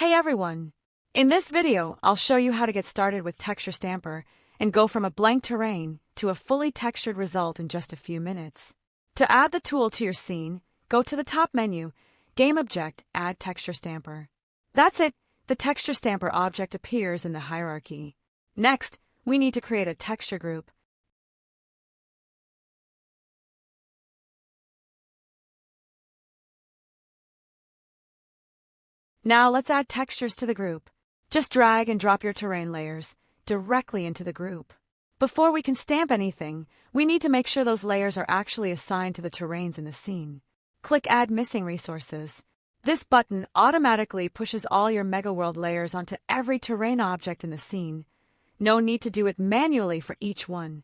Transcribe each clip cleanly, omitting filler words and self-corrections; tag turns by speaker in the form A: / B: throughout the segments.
A: Hey everyone! In this video, I'll show you how to get started with Texture Stamper and go from a blank terrain to a fully textured result in just a few minutes. To add the tool to your scene, go to the top menu, Game Object, Add Texture Stamper. That's it, the Texture Stamper object appears in the hierarchy. Next, we need to create a texture group. Now let's add textures to the group. Just drag and drop your terrain layers directly into the group. Before we can stamp anything, we need to make sure those layers are actually assigned to the terrains in the scene. Click Add Missing Resources. This button automatically pushes all your MegaWorld layers onto every terrain object in the scene. No need to do it manually for each one.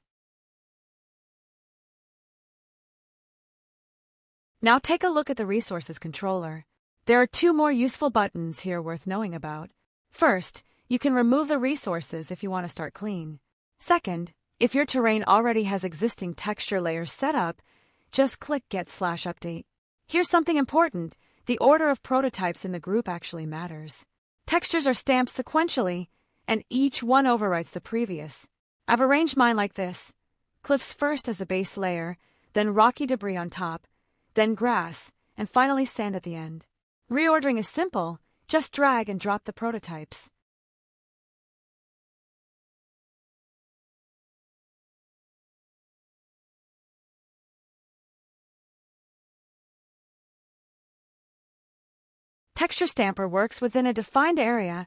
A: Now take a look at the Resources controller. There are two more useful buttons here worth knowing about. First, you can remove the resources if you want to start clean. Second, if your terrain already has existing texture layers set up, just click Get/Update. Here's something important. The order of prototypes in the group actually matters. Textures are stamped sequentially, and each one overwrites the previous. I've arranged mine like this. Cliffs first as the base layer, then rocky debris on top, then grass, and finally sand at the end. Reordering is simple, just drag and drop the prototypes. Texture Stamper works within a defined area.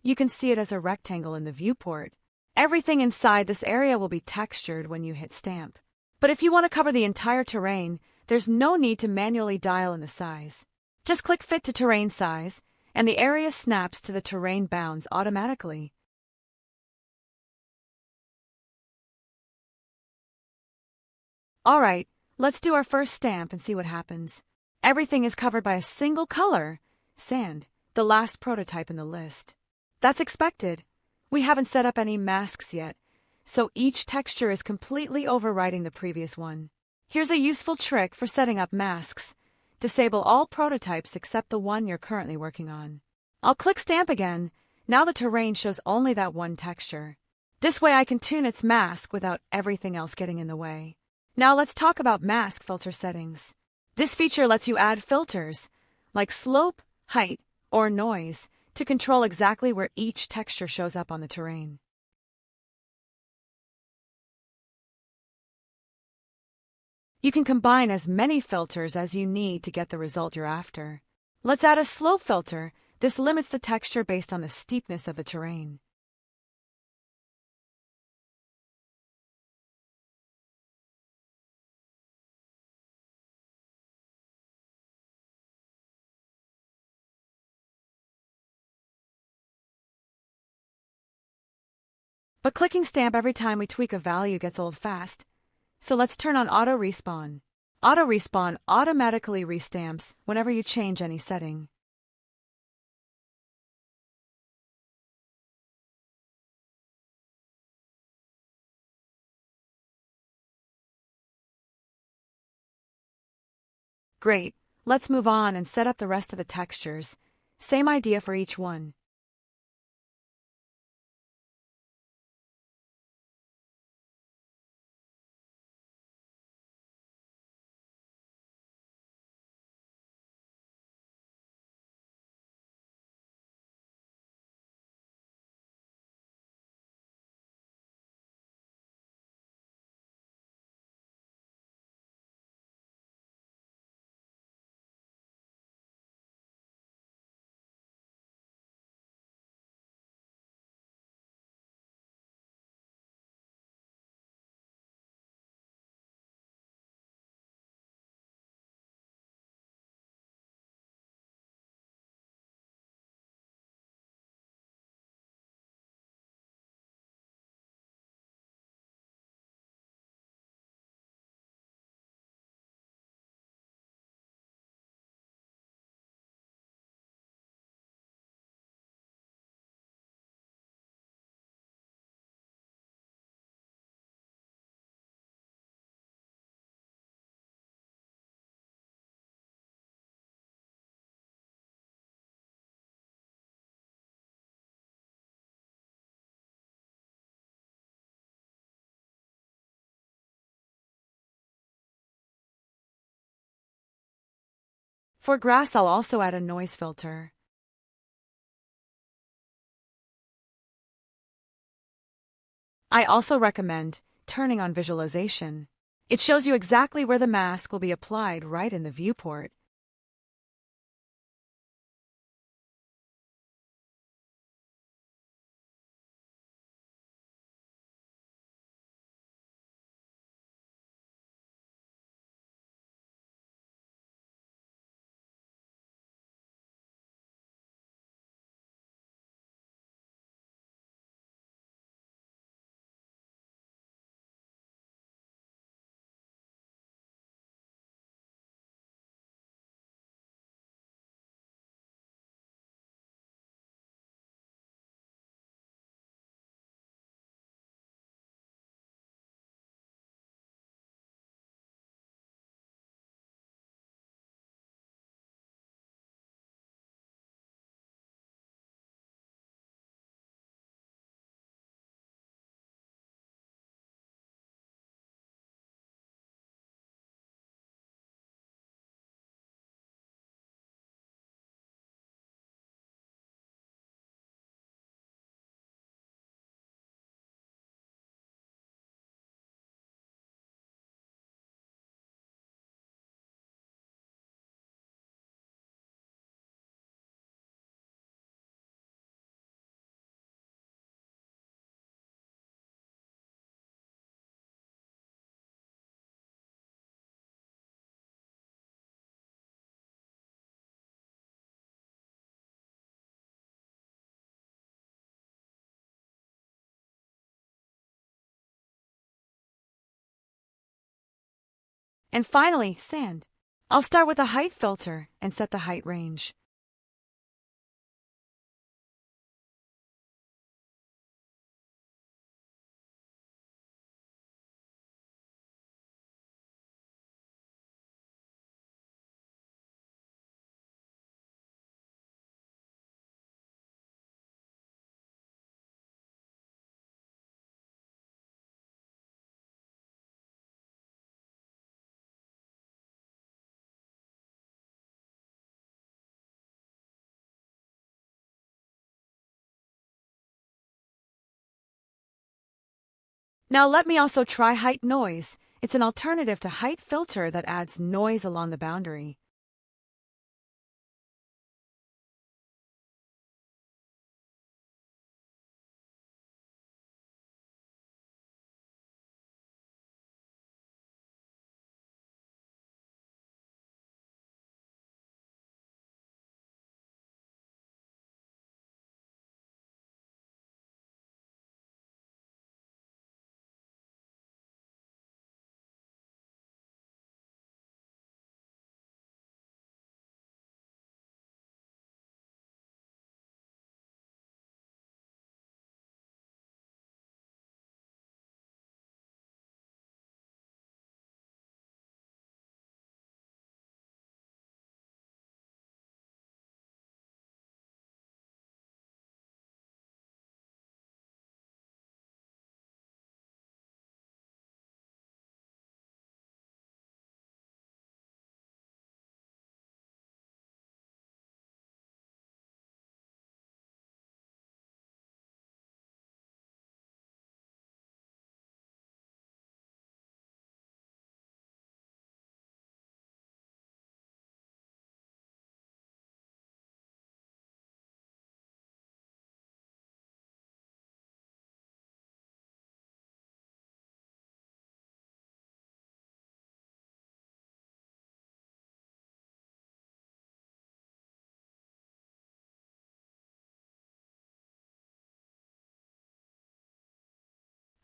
A: You can see it as a rectangle in the viewport. Everything inside this area will be textured when you hit Stamp. But if you want to cover the entire terrain, there's no need to manually dial in the size. Just click Fit to Terrain Size, and the area snaps to the terrain bounds automatically. Alright, let's do our first stamp and see what happens. Everything is covered by a single color, sand, the last prototype in the list. That's expected. We haven't set up any masks yet, so each texture is completely overriding the previous one. Here's a useful trick for setting up masks. Disable all prototypes except the one you're currently working on. I'll click Stamp again. Now the terrain shows only that one texture. This way I can tune its mask without everything else getting in the way. Now let's talk about mask filter settings. This feature lets you add filters, like slope, height, or noise, to control exactly where each texture shows up on the terrain. You can combine as many filters as you need to get the result you're after. Let's add a slope filter. This limits the texture based on the steepness of the terrain. But clicking Stamp every time we tweak a value gets old fast. So let's turn on Auto Respawn. Auto Respawn automatically restamps whenever you change any setting. Great, let's move on and set up the rest of the textures. Same idea for each one. For grass, I'll also add a noise filter. I also recommend turning on visualization. It shows you exactly where the mask will be applied right in the viewport. And finally, sand. I'll start with a height filter and set the height range. Now let me also try height noise. It's an alternative to height filter that adds noise along the boundary.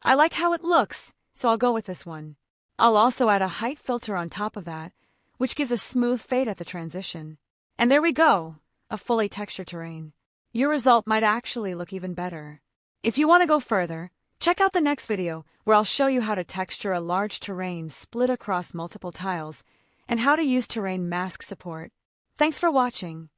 A: I like how it looks, so I'll go with this one. I'll also add a height filter on top of that, which gives a smooth fade at the transition. And there we go, a fully textured terrain. Your result might actually look even better. If you want to go further, check out the next video where I'll show you how to texture a large terrain split across multiple tiles and how to use terrain mask support. Thanks for watching.